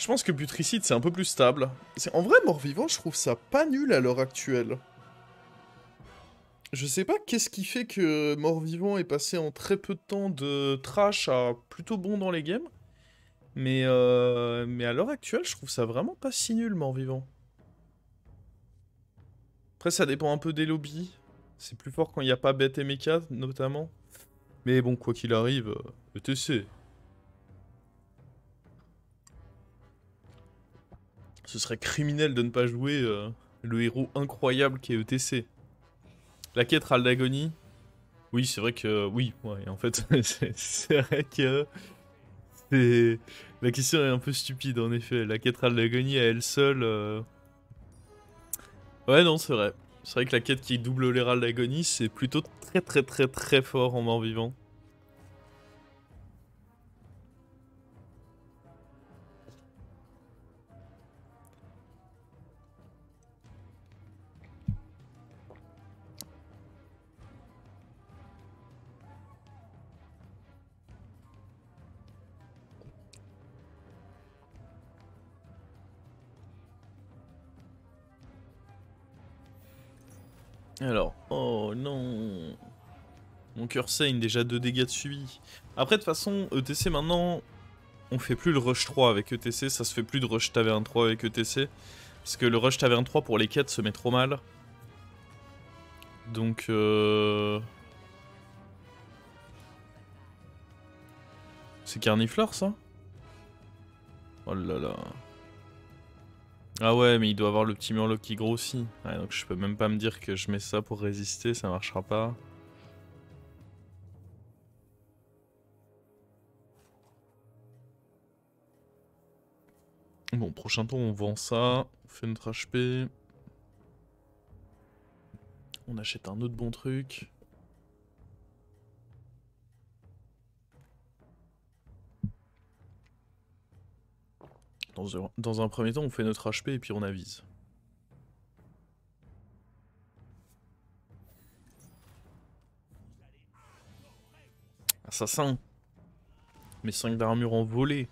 Je pense que Putricide, c'est un peu plus stable. En vrai, Mort-Vivant, je trouve ça pas nul à l'heure actuelle. Je sais pas qu'est-ce qui fait que Mort-Vivant est passé en très peu de temps de trash à plutôt bon dans les games. Mais à l'heure actuelle, je trouve ça vraiment pas si nul, Mort-Vivant. Après, ça dépend un peu des lobbies. C'est plus fort quand il n'y a pas Bête et Mecha, notamment. Mais bon, quoi qu'il arrive, ETC. Ce serait criminel de ne pas jouer le héros incroyable qui est ETC. La quête Râle d'Agonie. Oui, c'est vrai que... Oui, ouais, en fait, c'est vrai que... La question est un peu stupide, en effet. La quête Râle d'Agonie à elle seule... Ouais, non, c'est vrai. C'est vrai que la quête qui double les râles d'agonie, c'est plutôt très très très très fort en mort-vivant. Alors, oh non. Mon cœur saigne, déjà 2 dégâts de suivi. Après, de toute façon, ETC maintenant, on fait plus le rush 3 avec ETC, ça se fait plus de rush taverne 3 avec ETC. Parce que le rush taverne 3 pour les quêtes se met trop mal. Donc, c'est Carnifleur, ça? Oh là là. Ah ouais, mais il doit avoir le petit murloc qui grossit. Ouais, donc je peux même pas me dire que je mets ça pour résister, ça marchera pas. Bon, prochain tour, on vend ça, on fait notre HP. On achète un autre bon truc. Dans un premier temps, on fait notre HP et puis on avise. Assassin. Mes 5 d'armure en volée.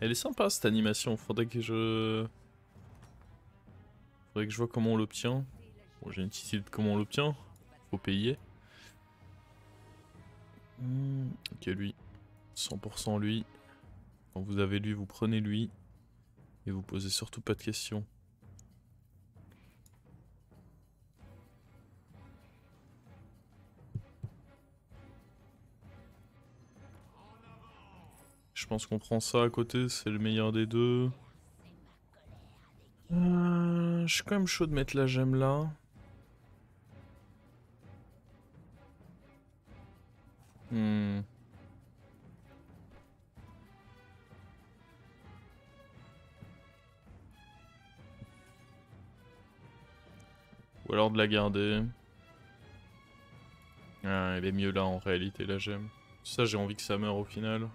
Elle est sympa cette animation, faudrait que je vois comment on l'obtient. Bon, j'ai une petite idée de comment on l'obtient. Faut payer. Ok, lui. 100% lui. Quand vous avez lui, vous prenez lui. Et vous posez surtout pas de questions. Je pense qu'on prend ça à côté, c'est le meilleur des deux. Je suis quand même chaud de mettre la gemme là. Hmm. Ou alors de la garder. Ah, elle est mieux là en réalité la gemme. Ça j'ai envie que ça meure au final.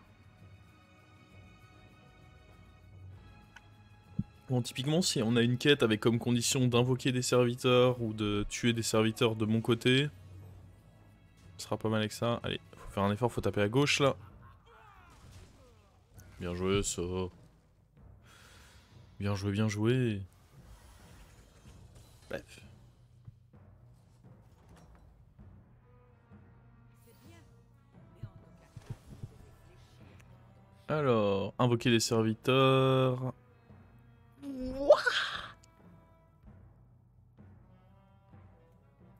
Bon typiquement si on a une quête avec comme condition d'invoquer des serviteurs ou de tuer des serviteurs de mon côté. Ce sera pas mal avec ça. Allez, faut faire un effort, faut taper à gauche là. Bien joué ça. Bien joué, bien joué. Bref. Alors, invoquer les serviteurs.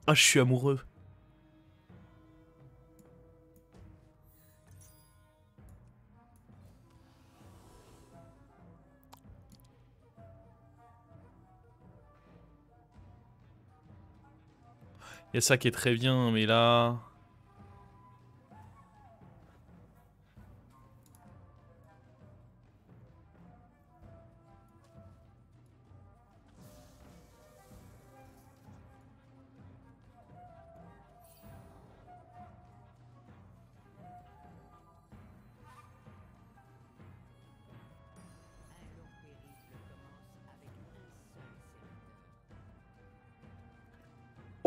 Ah, je suis amoureux. Il y a ça qui est très bien, mais là...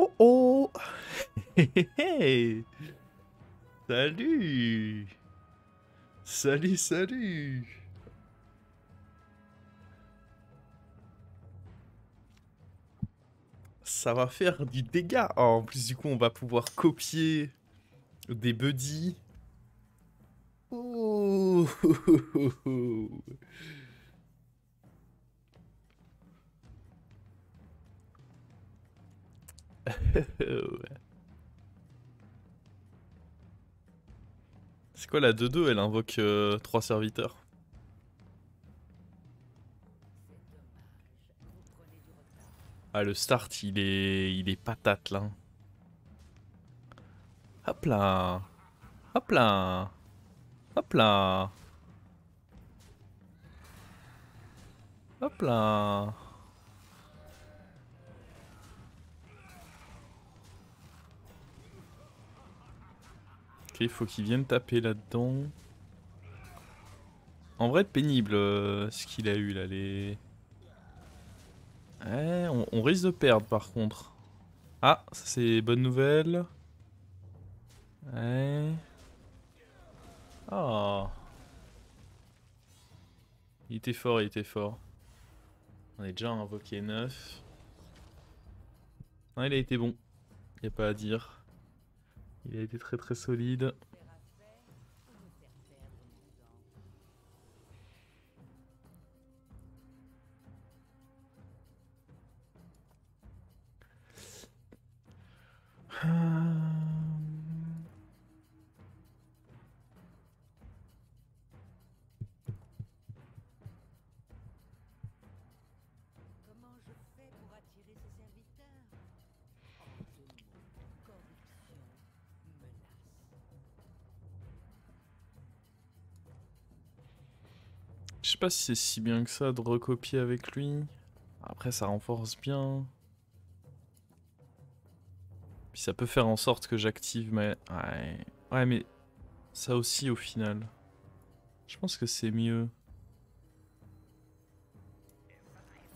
Oh oh. Hé hé hé. Salut. Salut, salut. Ça va faire du dégât. Oh, en plus, du coup, on va pouvoir copier des buddies. Oh. Ouais. C'est quoi la 2-2? Elle invoque 3 serviteurs. Ah, le start, il est patate là. Hop là. Hop là. Hop là. Hop là. Ok, il faut qu'ils viennent taper là-dedans. En vrai, pénible ce qu'il a eu là. Ouais, on risque de perdre par contre. Ah, ça c'est bonne nouvelle. Ouais. Ah. Il était fort, il était fort. On est déjà invoqué 9. Non, il a été bon. Y a pas à dire. Il a été très très solide. Comment je fais pour attirer ces serviteurs? En 2 mots, corruption, menace. Je sais pas si c'est si bien que ça de recopier avec lui. Après, ça renforce bien. Puis ça peut faire en sorte que j'active ma... Ouais. Ouais, mais ça aussi au final. Je pense que c'est mieux. Règle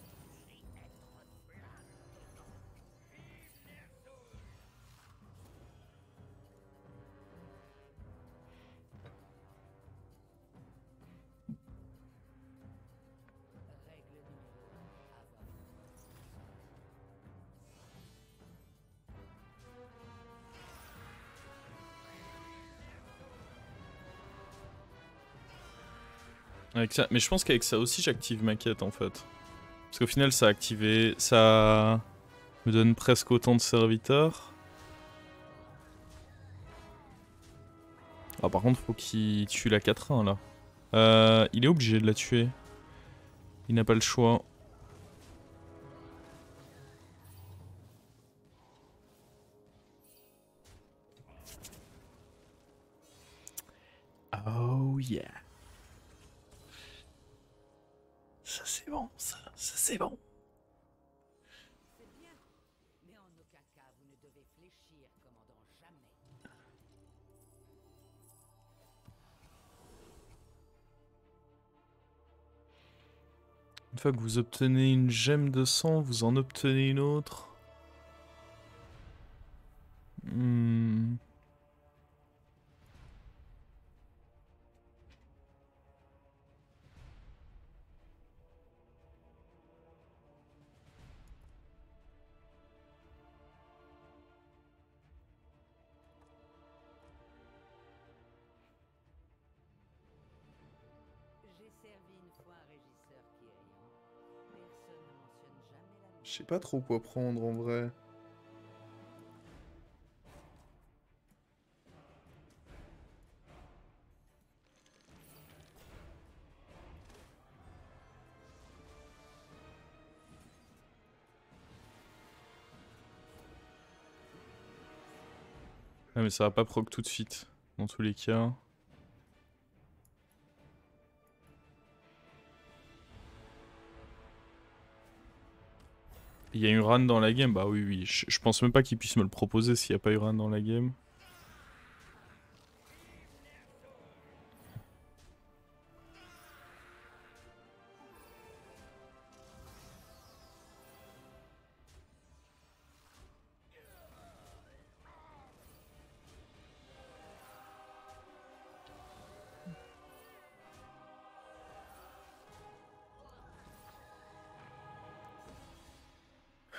numéro 1, avoir une Avec ça... Mais je pense qu'avec ça aussi, j'active ma quête en fait. Parce qu'au final, ça a activé... Ça me donne presque autant de serviteurs. Ah, par contre, faut qu'il tue la 4-1 là. Il est obligé de la tuer. Il n'a pas le choix. Oh yeah. Ça c'est bon, ça c'est bon. c'est bien, mais en aucun cas vous ne devez fléchir, commandant, jamais. Une fois que vous obtenez une gemme de sang, vous en obtenez une autre. Hmm. J'ai servi une fois un régisseur qui est ayant. Personne ne mentionne jamais la Je sais pas trop quoi prendre en vrai. Ah mais ça va pas proc tout de suite, dans tous les cas. Il y a Uran dans la game? Bah oui, oui. Je pense même pas qu'il puisse me le proposer s'il y a pas Uran dans la game.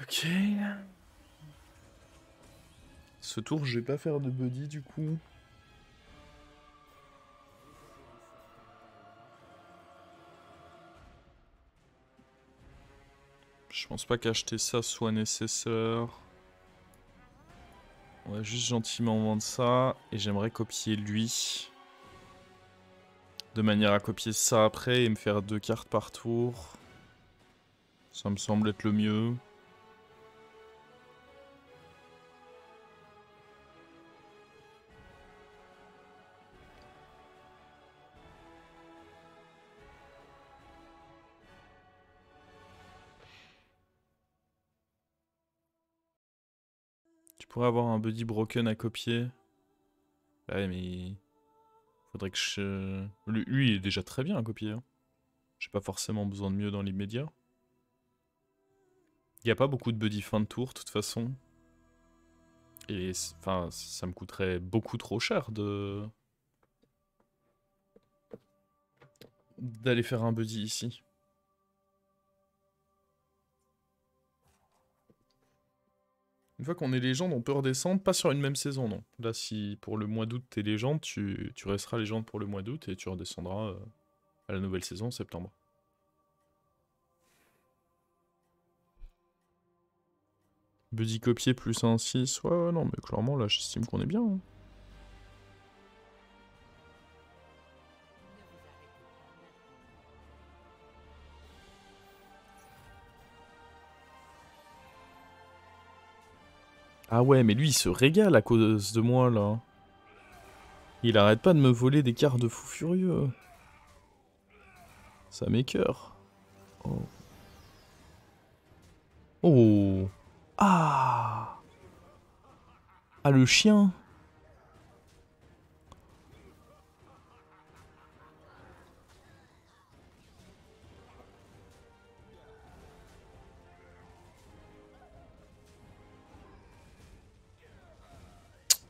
Ok. Ce tour, je vais pas faire de buddy du coup. Je pense pas qu'acheter ça soit nécessaire. On va juste gentiment vendre ça. Et j'aimerais copier lui. De manière à copier ça après et me faire 2 cartes par tour. Ça me semble être le mieux. Tu pourrais avoir un buddy broken à copier. Ouais, mais... Faudrait que je... Lui, il est déjà très bien à copier. Hein. J'ai pas forcément besoin de mieux dans l'immédiat. Y a pas beaucoup de buddy fin de tour, de toute façon. Et enfin, ça me coûterait beaucoup trop cher de... d'aller faire un buddy ici. Une fois qu'on est légende, on peut redescendre, pas sur une même saison, non. Là, si pour le mois d'août t'es légende, tu resteras légende pour le mois d'août et tu redescendras à la nouvelle saison en septembre. Buddy copier plus un 6, ouais, non, mais clairement, là, j'estime qu'on est bien. Hein. Ah ouais, mais lui, il se régale à cause de moi, là. Il arrête pas de me voler des cartes de fou furieux. Ça m'écoeure. Oh. Oh. Ah. Ah, le chien.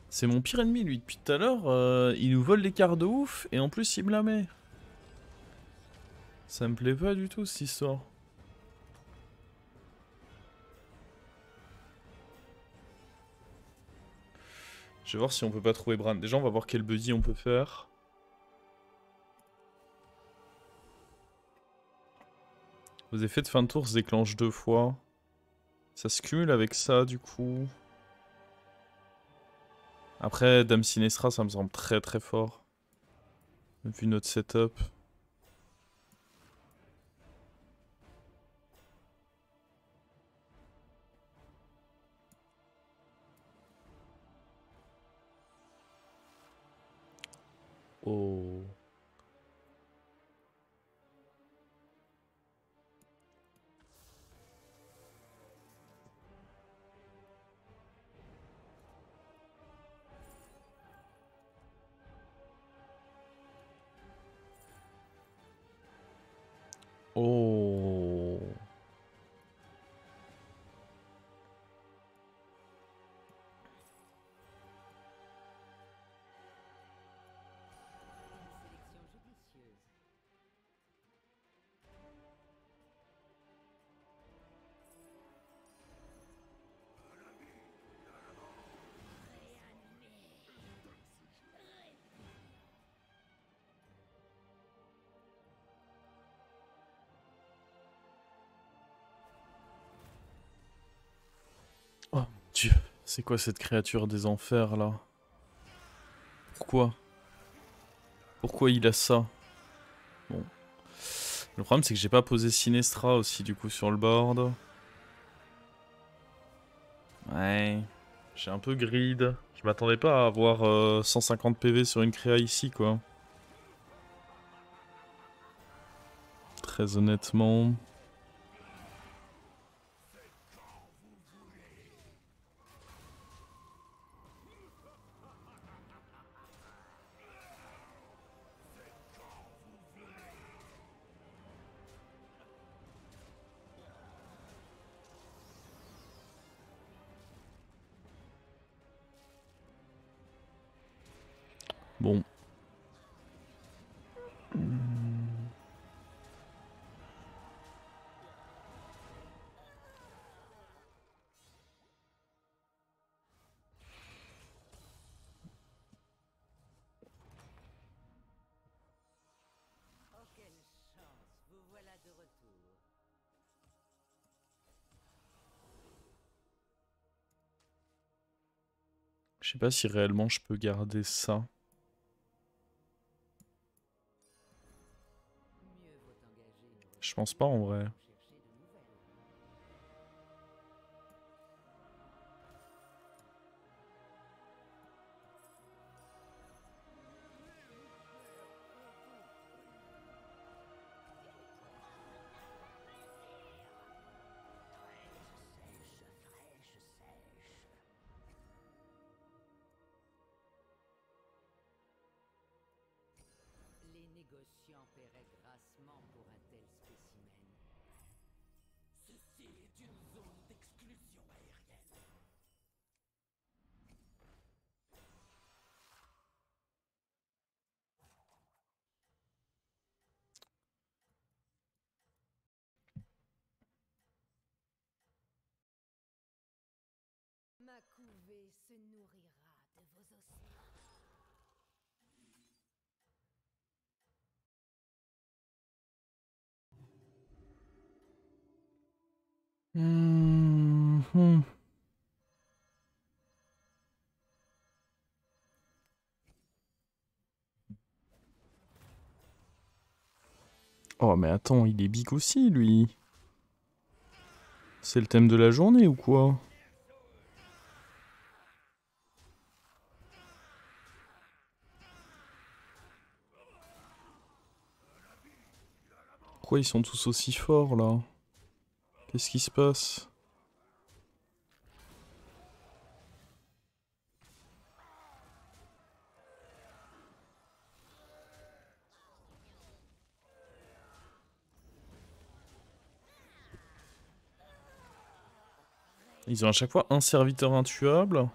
C'est mon pire ennemi, lui. Depuis tout à l'heure, il nous vole des cartes de ouf, et en plus, il me la met. Ça me plaît pas du tout, cette histoire. Je vais voir si on peut pas trouver Bran. Déjà, on va voir quel buddy on peut faire. Vos effets de fin de tour se déclenchent 2 fois. Ça se cumule avec ça, du coup. Après, Dame Sinestra, ça me semble très très fort. Vu notre setup. Oh. Oh. Sélection judicieuse. Oh mon dieu. C'est quoi cette créature des enfers là? Pourquoi? Pourquoi il a ça? Bon. Le problème c'est que j'ai pas posé Sinestra aussi du coup sur le board. Ouais. J'ai un peu grid. Je m'attendais pas à avoir 150 PV sur une créa ici quoi. Très honnêtement. Bon. Je sais pas si réellement je peux garder ça. Je pense pas en vrai. Les négociants paieraient grassement pour un tel spécimen. Ceci est une zone d'exclusion aérienne. Ma couvée se nourrira de vos ossements. Mhm. Oh mais attends, il est big aussi lui. C'est le thème de la journée ou quoi? Pourquoi ils sont tous aussi forts là? Qu'est-ce qui se passe? Ils ont à chaque fois un serviteur intuable.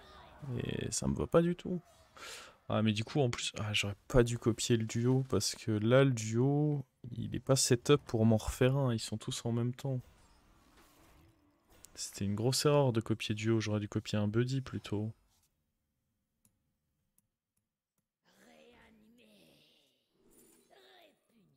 Et ça me va pas du tout. Ah mais du coup en plus, j'aurais pas dû copier le duo. Parce que là le duo, il est pas setup pour m'en refaire un. Ils sont tous en même temps. C'était une grosse erreur de copier duo. J'aurais dû copier un buddy plutôt. Réanimé. Répugnant.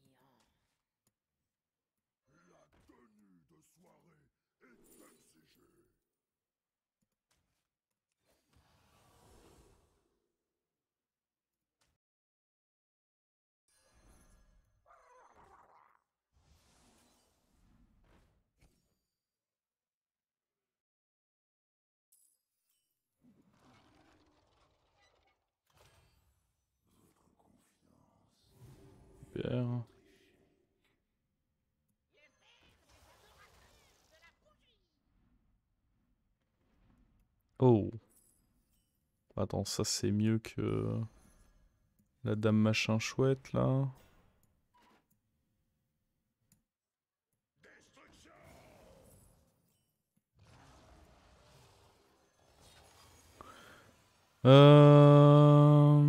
Super. Oh. Attends, ça c'est mieux que la dame machin chouette là. Euh...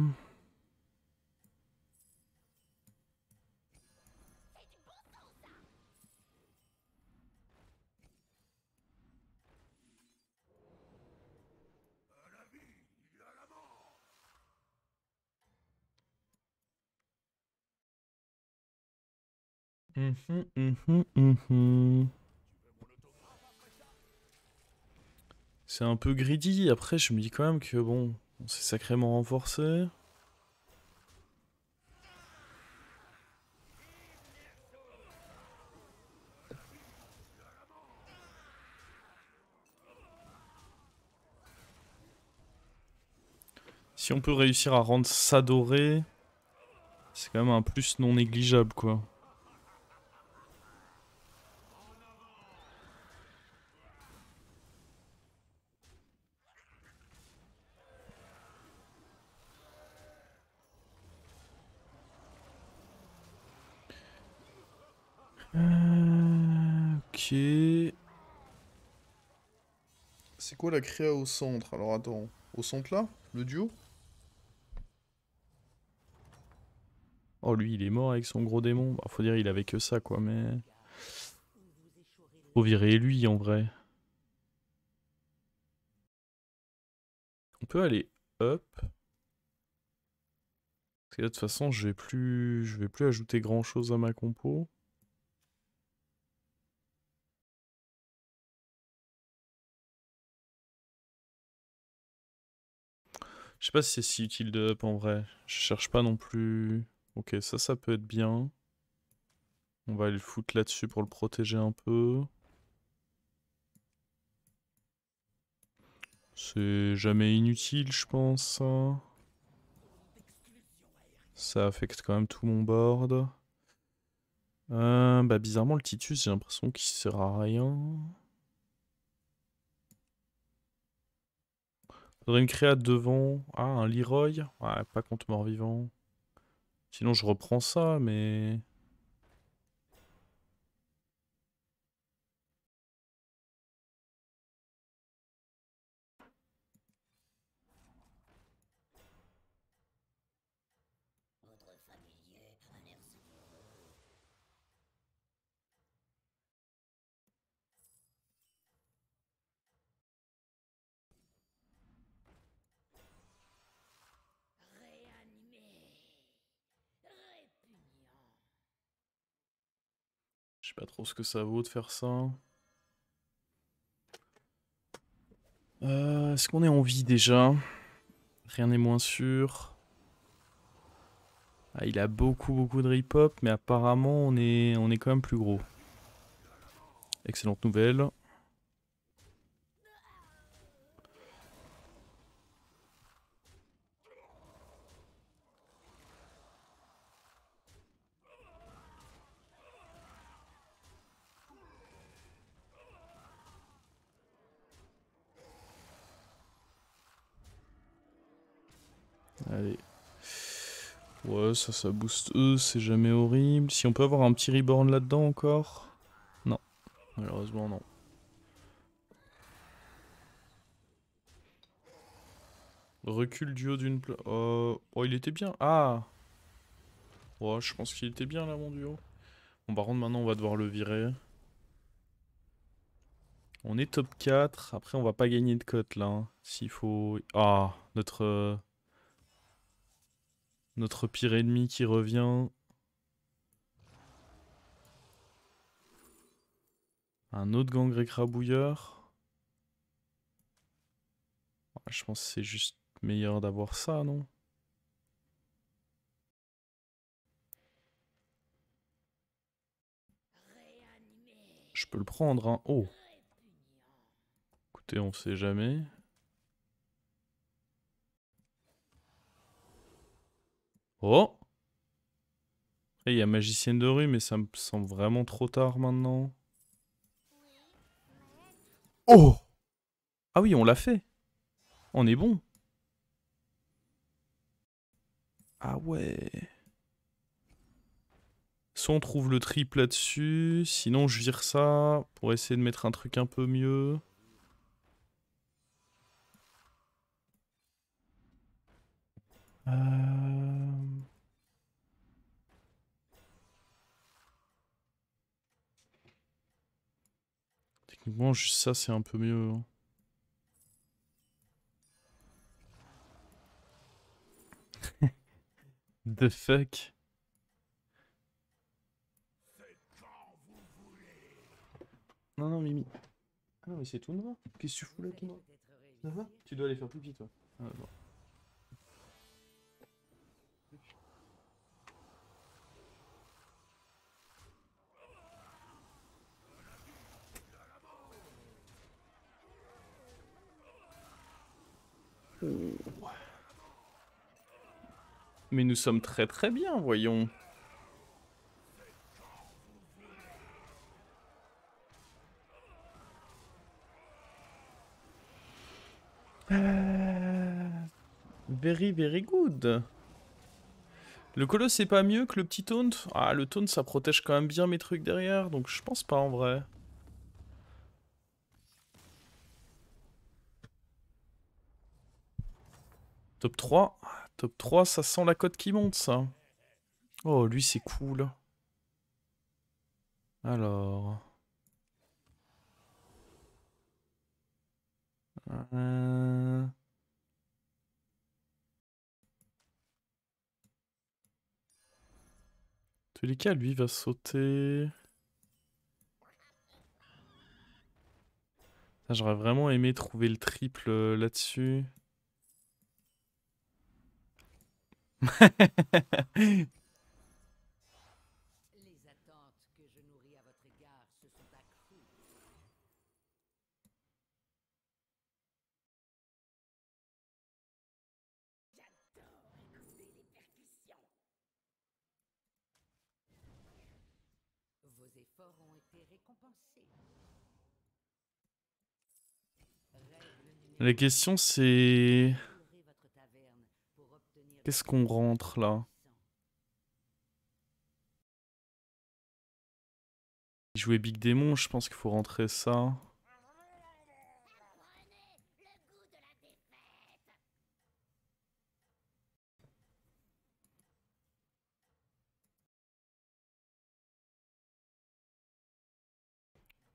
Mhm, mhm, mhm. C'est un peu greedy. Après, je me dis quand même que bon, on s'est sacrément renforcé. Si on peut réussir à rendre ça doré, c'est quand même un plus non négligeable quoi. Ok. C'est quoi la créa au centre? Alors attends, au centre là? Le duo? Oh lui il est mort avec son gros démon. Bah, faut dire il avait que ça quoi mais... Faut virer lui en vrai. On peut aller up. Parce que là, de toute façon je vais plus ajouter grand chose à ma compo. Je sais pas si c'est si utile de up en vrai. Je cherche pas non plus. Ok, ça peut être bien. On va aller le foutre là-dessus pour le protéger un peu. C'est jamais inutile, je pense, ça. Ça affecte quand même tout mon board. Bah bizarrement, le Titus, j'ai l'impression qu'il sert à rien. Faudrait une créa devant. Ah, un Leroy. Ouais, pas contre mort-vivant. Sinon, je reprends ça, mais... Je sais pas trop ce que ça vaut de faire ça. Est-ce qu'on est en vie déjà? Rien n'est moins sûr. Ah, il a beaucoup de rip-hop, mais apparemment on est quand même plus gros. Excellente nouvelle. Allez. Ouais, ça booste eux, c'est jamais horrible. Si on peut avoir un petit reborn là-dedans encore? Non, malheureusement non. Recul du haut d'une oh, il était bien. Ah! Ouais, je pense qu'il était bien là, mon duo. Bon, par contre, maintenant, on va devoir le virer. On est top 4. Après, on va pas gagner de cote là, hein. S'il faut. Ah! Notre pire ennemi qui revient. Un autre gang écrabouilleur. Ouais, je pense que c'est juste meilleur d'avoir ça, non? Je peux le prendre, hein. Oh! Écoutez, on sait jamais. Oh! Et il y a magicienne de rue, mais ça me semble vraiment trop tard maintenant. Oh! Ah oui, on l'a fait. On est bon. Ah ouais. Soit on trouve le triple là-dessus, sinon je vire ça pour essayer de mettre un truc un peu mieux. Euh... Techniquement, juste ça, c'est un peu mieux, hein. The fuck? Non, non, Mimi. Ah non, mais c'est tout noir. Qu'est-ce que tu fous là, tout noir? Ça va? Tu dois aller faire pipi, toi. Ah, bon. Mais nous sommes très bien, voyons. Very good. Le colosse c'est pas mieux que le petit taunt? Ah, le taunt ça protège quand même bien mes trucs derrière, donc je pense pas en vrai. Top 3. Top 3, ça sent la cote qui monte, ça. Oh, lui, c'est cool. Alors... Euh... Tous les cas, lui va sauter. J'aurais vraiment aimé trouver le triple là-dessus. Les attentes que je nourris à votre égard se sont accrues. J'adore écouter les percussions. Vos efforts ont été récompensés. La question c'est... Fouillerez votre taverne pour obtenir Qu'est-ce qu'on rentre là? Jouer Big Démon, je pense qu'il faut rentrer ça.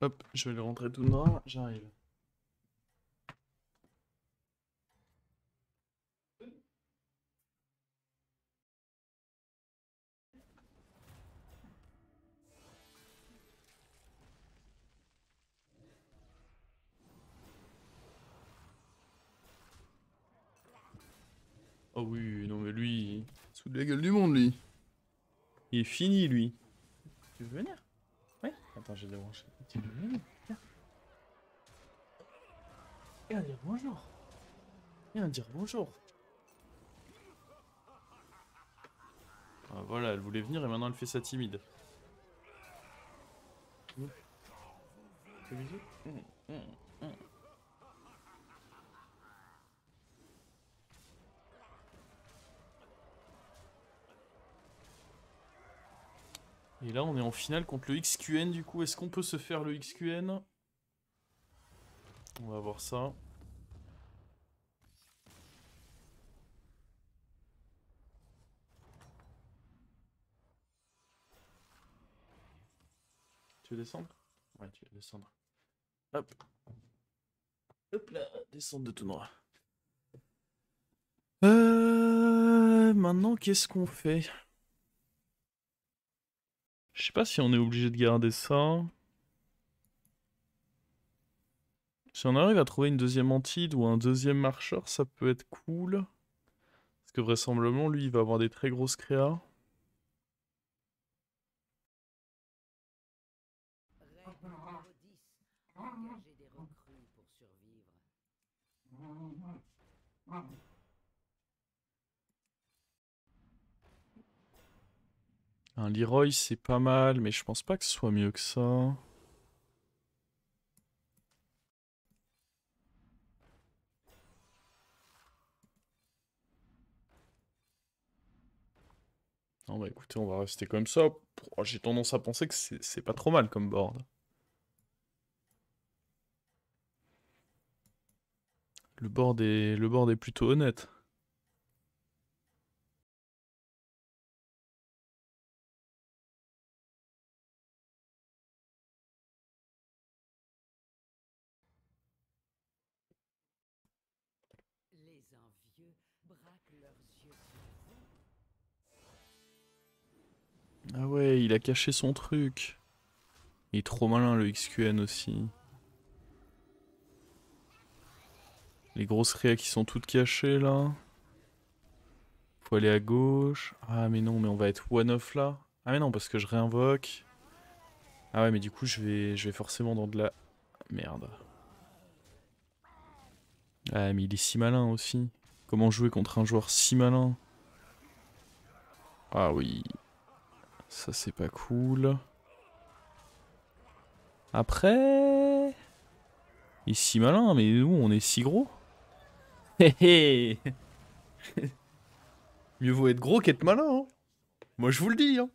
Hop, je vais le rentrer tout droit, j'arrive. Oh oui, non mais lui, sous de la gueule du monde lui. Il est fini lui. Tu veux venir? Ouais. Attends, j'ai débranché. Tu veux venir? Viens. Viens dire bonjour. Viens dire bonjour. Ah, voilà, elle voulait venir et maintenant elle fait sa timide. Fais bisous. Et là, on est en finale contre le XQN du coup. Est-ce qu'on peut se faire le XQN? On va voir ça. Tu veux descendre? Ouais, tu veux descendre. Hop. Hop là, descendre de tout noir. Maintenant, qu'est-ce qu'on fait? Je sais pas si on est obligé de garder ça. Si on arrive à trouver une deuxième Antide ou un deuxième marcheur, ça peut être cool. Parce que vraisemblablement, lui, il va avoir des très grosses créas. Règle numéro 10. Engagez des recrues pour survivre. Un Leroy, c'est pas mal, mais je pense pas que ce soit mieux que ça. Non, bah écoutez, on va rester comme ça. Oh, j'ai tendance à penser que c'est pas trop mal comme board. Le board est plutôt honnête. Les envieux braquent leurs yeux sur vous. Ah ouais, il a caché son truc. Il est trop malin le XQN aussi. Les grosses réas qui sont toutes cachées là. Faut aller à gauche. Ah mais non, mais on va être one-off là. Ah mais non, parce que je réinvoque. Ah ouais, mais du coup je vais forcément dans de la... Merde. Ah mais il est si malin aussi. Comment jouer contre un joueur si malin? Ah oui. Ça c'est pas cool. Après... Il est si malin, mais nous on est si gros. Hé hé. Mieux vaut être gros qu'être malin, hein. Moi je vous le dis, hein.